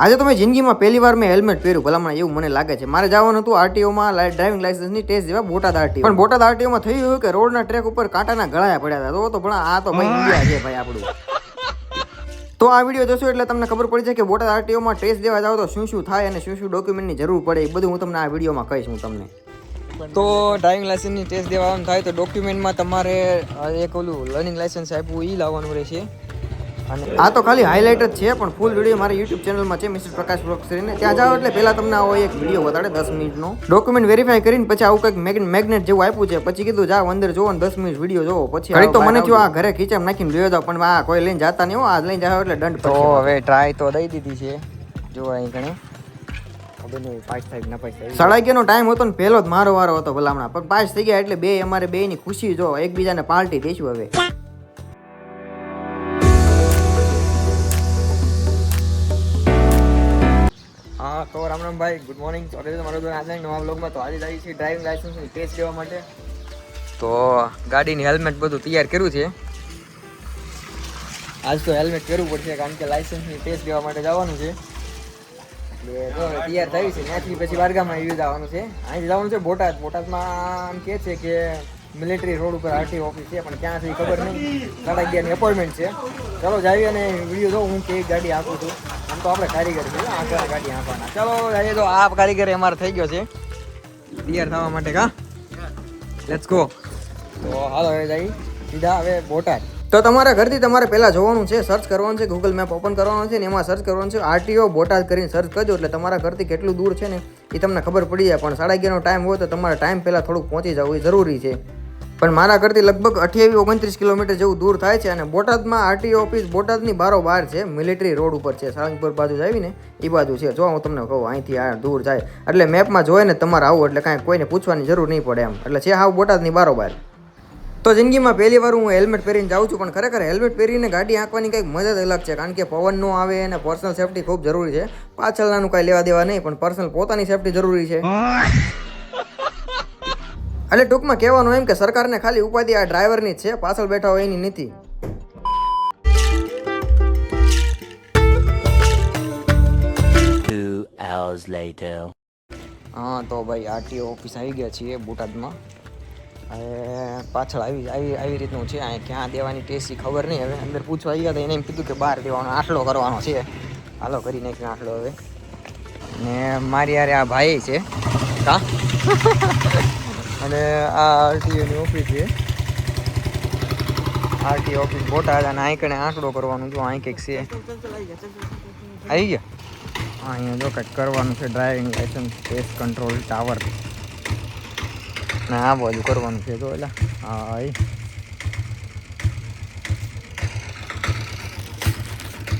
આજે તો મેં જિંદગીમાં પહેલી વાર મેં હેલ્મેટ પહેર્યું ભલામણ એવું મને લાગે છે. મારે જવાનું હતું આરટીઓમાં ડ્રાઇવિંગ લાઇસન્સની ટેસ્ટ દેવા બોટાદ આરટીઓ. પણ બોટાદ આરટીઓમાં થયું એવું કે રોડના ટ્રેક ઉપર કાંટાના ગળાયા પડ્યા હતા. તો ભણા આ તો ભાઈ ઇન્ડિયા છે ભાઈ આપણું. તો આ વિડીયો જોશો એટલે તમને ખબર પડી જાય કે બોટાદ આરટીઓમાં ટેસ્ટ દેવા જાવ તો શું શું થાય અને શું શું ડોક્યુમેન્ટની જરૂર પડે એ બધું હું તમને આ વિડીયોમાં કહીશ હું તમને. તો ડ્રાઇવિંગ લાઇસન્સની ટેસ્ટ દેવાનું થાય તો ડોક્યુમેન્ટમાં તમારે એક ઓલું લર્નિંગ લાઇસન્સ આપ્યું એ લાવવાનું રહેશે. અને આ તો ખાલી હાઇલાઇટ જ છે પણ ફૂલ વિડીયો મારી યુટ્યુબ ચેનલમાં છે મિસ્ટર પ્રકાશ બ્લોગ્સ કરીને. ત્યાં જાઓ એટલે પહેલા તમને આવો એક વિડીયો બતાડે 10 મિનિટનો. ડોક્યુમેન્ટ વેરીફાઈ કરીને પછી આવું કંઈક મેગ્નેટ જેવું આપ્યું છે. પછી કીધું જાઓ અંદર જોવો 10 મિનિટ વિડીયો જોવો. પછી ઘડી તો મને જો આ ઘરે ખીચામ નાખીને લઈ જાવ પણ આ કોઈ લઈને જતા નહીં હો. આ લઈને જાવ એટલે દંડ પડશે. તો હવે ટ્રાય તો દઈ દીધી છે. જો અહીં ઘણી સળાગ્યાનો ટાઈમ હતો ને પહેલો જ મારો વારો હતો ભલામણા પણ પાસ થઈ ગયા એટલે બે અમારે બે ની ખુશી જો એકબીજાને પાર્ટી દઈશું હવે. હા તો રામ ભાઈ ગુડ મોર્નિંગ. તમારો આજના નવા બ્લોગમાં તો આજે જઈએ છીએ ડ્રાઇવિંગ લાઇસન્સની ટેસ્ટ લેવા માટે. તો ગાડીની હેલ્મેટ બધું તૈયાર કર્યું છે. આજ તો હેલ્મેટ પહેરવું પડશે કારણ કે લાઇસન્સની ટેસ્ટ લેવા માટે જવાનું છે. તૈયાર થયું છે ત્યાંથી પછી વારગામાં આવી જવાનું છે. અહીં જવાનું છે બોટાદ. બોટાદમાં આમ કહે છે કે મિલિટરી રોડ ઉપર આરટીઓ ઓફિસ છે પણ ક્યાંથી ખબર નહીં. 11:30ની અપોઇન્ટમેન્ટ છે. ચાલો જાવી અને વિડીયો જો હું કેવી ગાડી આપું છું. આમ તો આપણે કારીગર છીએ આ ગાડી આપવાના. ચાલો જઈએ તો આ કારીગર અમારે થઈ ગયો છે તૈયાર થવા માટે. કા લેટ્સ ગો. તો હાલો હવે જઈએ સીધા હવે બોટાદ. તો તમારા ઘરથી તમારે પહેલાં જોવાનું છે, સર્ચ કરવાનું છે, ગૂગલ મેપ ઓપન કરવાનું છે ને એમાં સર્ચ કરવાનું છે આરટીઓ બોટાદ કરીને સર્ચ કરજો એટલે તમારા ઘરથી કેટલું દૂર છે ને એ તમને ખબર પડી જાય. પણ 11:30નો ટાઈમ હોય તો તમારે ટાઈમ પહેલાં થોડુંક પહોંચી જવું એ જરૂરી છે. પણ મારા ઘરથી લગભગ 28-29 કિલોમીટર જેવું દૂર થાય છે અને બોટાદમાં આરટીઓ ઓફિસ બોટાદની બારોબાર છે. મિલિટરી રોડ ઉપર છે. સાળંગપુર બાજુ જ આવીને એ બાજુ છે. જો હું તમને કહું અહીંથી આ દૂર જાય એટલે મેપમાં જોઈ ને તમારે આવું એટલે કાંઈ કોઈને પૂછવાની જરૂર નહીં પડે એમ. એટલે છે હાવ બોટાદની બારોબાર. તો જિંદગીમાં પહેલી વાર હું હેલ્મેટ પહેરીને જાઉં છું પણ ખરેખર હેલ્મેટ પહેરીને ગાડી આંકવાની કંઈક મજા જ અલગ છે કારણ કે પવન ન આવે અને પર્સનલ સેફટી ખૂબ જરૂરી છે. પાછળનાનું કાંઈ લેવા દેવા નહીં પણ પર્સનલ પોતાની સેફટી જરૂરી છે. એટલે ટૂંકમાં કહેવાનું એમ કે સરકારને ખાલી ઉપાધિ આ ડ્રાઈવરની જ છે, પાછળ બેઠા હોય એની નથી. હા તો ભાઈ આરટીઓ ઓફિસ આવી ગયા છીએ બોટાદમાં. હવે પાછળ આવી રીતનું છે. અહીં ક્યાં દેવાની ટેસ્ટ ખબર નહીં. હવે અંદર પૂછવા ગયા તો એને એમ કીધું કે બહાર દેવાનો આટલો કરવાનો છે. હાલો કરી નાખ્યો આટલો હવે. ને મારી યારે આ ભાઈ છે કા અને આ આરટીઓની ઓફિસ છે. આરટીઓ ઓફિસ બોટાદ અને અહીં કણે આંકડો કરવાનું. જો અહીં કંઈક છે આવી ગયા. અહીંયા જો કંઈક કરવાનું છે driving licence test control tower ને આ બાજુ કરવાનું છે. તો એટલે હા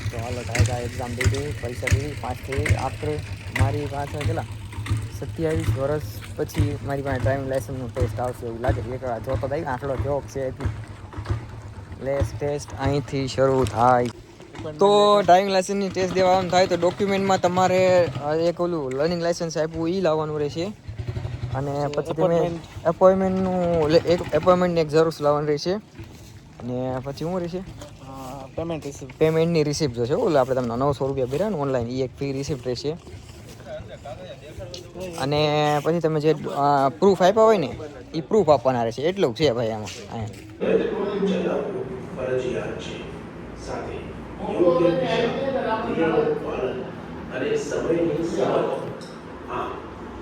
તો હાલો ટાઈગા એક્ઝામ દીધી, પરીક્ષા દીધી, પાસ થઈ. આફ્ટર મારી પાસે કેટલા 27 વર્ષ પછી મારી પાસે ડ્રાઇવિંગ લાઇસન્સનું ટેસ્ટ આવશે એવું લાગે છે. એક જોતો થાય આટલો જોક છે લેસ ટેસ્ટ અહીંથી શરૂ થાય. તો ડ્રાઇવિંગ લાઇસન્સની ટેસ્ટ દેવાનું થાય તો ડોક્યુમેન્ટમાં તમારે એક ઓલું લર્નિંગ લાઇસન્સ આપ્યું એ લાવવાનું રહેશે. અને પછી તમે એપોઇન્ટમેન્ટની એક ઝેરોક્ષ લાવવાની રહેશે. અને પછી શું રહેશે પેમેન્ટની રિસિપ્ટ જોશે. ઓલે આપણે તમને 900 રૂપિયા ભર્યા ને ઓનલાઈન એ એક ફ્રી રિસિપ્ટ રહેશે. અને પછી તમે જે પ્રૂફ આપ્યા હોય ને એ પ્રૂફ આપવાના રહેશે. એટલું છે ભાઈ આમાં.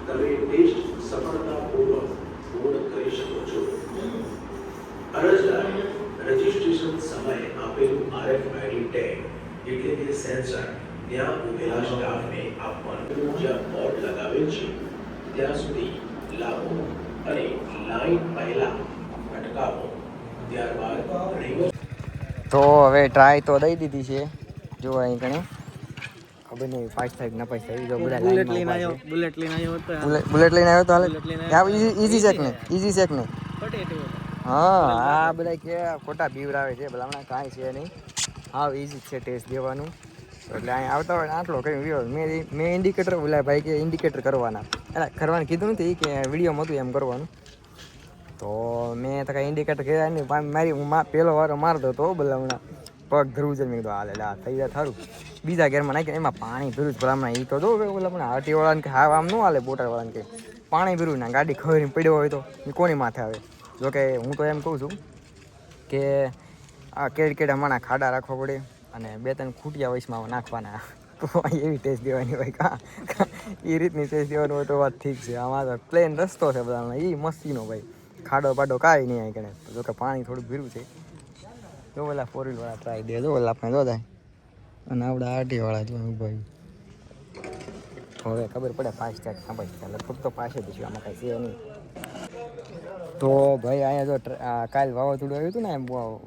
તમે ટેસ્ટ સફળતાપૂર્વક પૂર્ણ કરી શકો છો. અરજદાર રજિસ્ટ્રેશન સમયે આપેલું RFID ટેગ એટલે કે સેન્સર ત્યાં ઉભેલા સ્ટાફને આપવાનું. જ્યાં બોર્ડ લગાવેલ છે ત્યાં સુધી લાવો અને લાઈન પહેલા અટકાવો. ત્યારબાદ તો હવે ટ્રાય તો દઈ દીધી છે. જો અહીં ઘણી ખબર નહીં પાસ થાય ના પાસ થાય. બધા બુલેટ લઈને આવ્યો તો હાલે ઈઝી શેક ને હા આ બધા કે ખોટા બીવરાવે છે ભલા હમણાં કાંઈ છે નહીં. હા ઈઝી છે ટેસ્ટ દેવાનું. એટલે અહીં આવતા હોય આટલો કરી મેં ઇન્ડિકેટર બોલાય ભાઈ કે ઇન્ડિકેટર કરવાના એટલે કરવાનું કીધું નથી કે વિડીયોમાં હતું એમ કરવાનું. તો મેં તો કાંઈ ઇન્ડિકેટર કર્યા નહીં. હું પહેલો વારો મારતો હતો ભલા હમણાં પગ ધરવું છે. મેં કીધું હાલે લા થઈ જાય થારું. બીજા ગેરમાં નાખીને એમાં પાણી ભર્યું ભલામણા. એ તો જો ઓલા પણ હાટીવાળાને કે હા આમ ન હાલે, બોટાવાળાને કે પાણી ભર્યું ને ગાડી ખરીને પડ્યો હોય તો એ કોની માથે આવે. જોકે હું તો એમ કહું છું કે આ કેડ હમણાં ખાડા રાખવા પડે અને 2-3 ખૂટિયા વયસમાં નાખવાના. તો એવી ટેસ્ટ દેવાની હોય કાં એ રીતની ટેસ્ટ દેવાનું હોય તો વાત ઠીક છે. આમાં તો પ્લેન રસ્તો છે બધા એ મસ્તીનો ભાઈ, ખાડો પાડો કાંઈ નહીં અહીં કણે. જોકે પાણી થોડુંક ભીરું છે. જો ઓલા 4 વ્હીલવાળા ટ્રાય દે, જો ઓલા આપણે જો થાય અને આપણા આરટીવાળા જો ભાઈ હવે ખબર પડે 5 સ્ટાર્ટ સાંભળ લગભગ તો પાસે જ છે, આમાં કાંઈ છે નહીં. તો ભાઈ અહીંયા જો કાલ વાવાઝોડું આવ્યું હતું ને,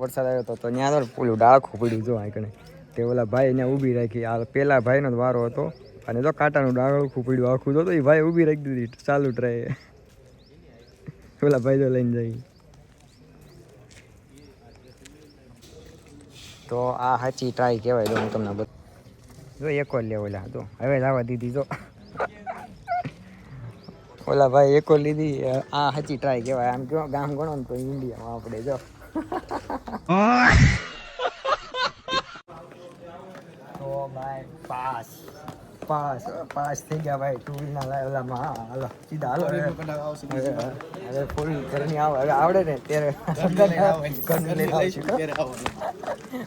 વરસાદ આવ્યો હતો તો ત્યાં તો પેલું ડાળખું પડ્યું જો અહીં કણે. તે ઓલા ભાઈ એને ઊભી રાખી. આ પેલા ભાઈનો જ વારો હતો અને જો કાંટાનું ડાળખું પડ્યું આખું. તો એ ભાઈ ઊભી રાખી દીધી ચાલુ ટ્રાય. ઓલા ભાઈ તો લઈને જાય. તો આ સાચી ટ્રાય કહેવાય. જો હું તમને જો એકો લે ઓલા તો હવે લાવવા દીધી. જો ઓલા ભાઈ એકો લીધી. આ સાચી ટ્રાય કહેવાય. આમ કેવો ગામ ગણો ને તો ઇન્ડિયામાં આપણે જો તો ભાઈ પાસ થઈ ગયા ભાઈ. 2 વ્હીલના લાય ઓલામાં. હા હાલો સીધા હાલો. હવે 4 વ્હીલ ઘરની હવે આવડે ને ત્યારે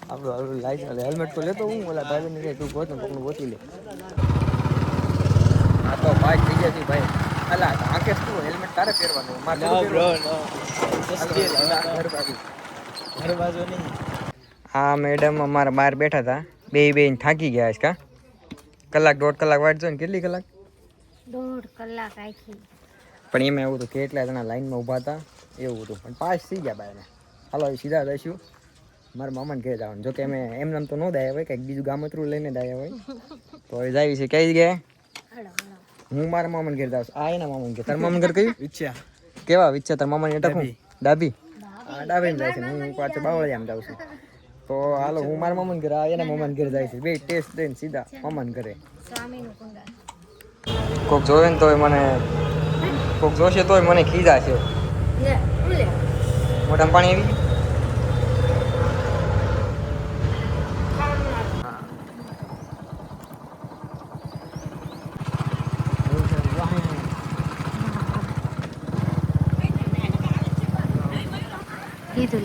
આપણું લાઈટ હેલ્મેટ તો લેતો હું. ઓલા ભાઈ ને તું ગોત ને કોકનું ગોતી લે. હા તો ભાઈ થઈ ગયા છે ભાઈ. અલા આંકે શું હેલ્મેટ તારે પહેરવાનું, મારે ઘર બાજુ નહીં. હા મેડમ અમારા બહાર બેઠા હતા, બે થાકી ગયા છે. કા કલાક 1.5 કલાક વાટ જો ને. કેટલી કલાક? 1.5 કલાક આખી. પણ એમાં એવું હતું કે કેટલા જણા લાઈનમાં ઊભા હતા એવું હતું. પણ પાસ થઈ ગયા ભાઈ. હાલો સીધા દઈશું મારા મામાને ઘરે જવાનું. જોકે અમે એમને તો ન દાયા હોય, કંઈક બીજું ગામતરું લઈને દાયા હોય. તો હવે જાય છે કઈ જગ્યાએ? હું મારા મામાને ઘેર જાઉં છું. આ એના મામાને ઘેર. તારા મામાને ઘર કયું? વિચ્છા. કેવા વિચ્છા? તારા મામાને ટકું ડાબી. હા ડાબી જાય છે. હું પાછળ બાવળિયામાં જાઉં છું. તો હાલો હું મારા મામાને ઘરે, એના મામાને ઘરે જાય છે. બે ટેસ્ટ દઈને સીધા મામાને ઘરે. કોક જોવે ને તોય મને, કોક જોશે તોય મને ખીજા છે. મોઢામાં પાણી આવી ગયું.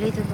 લીધું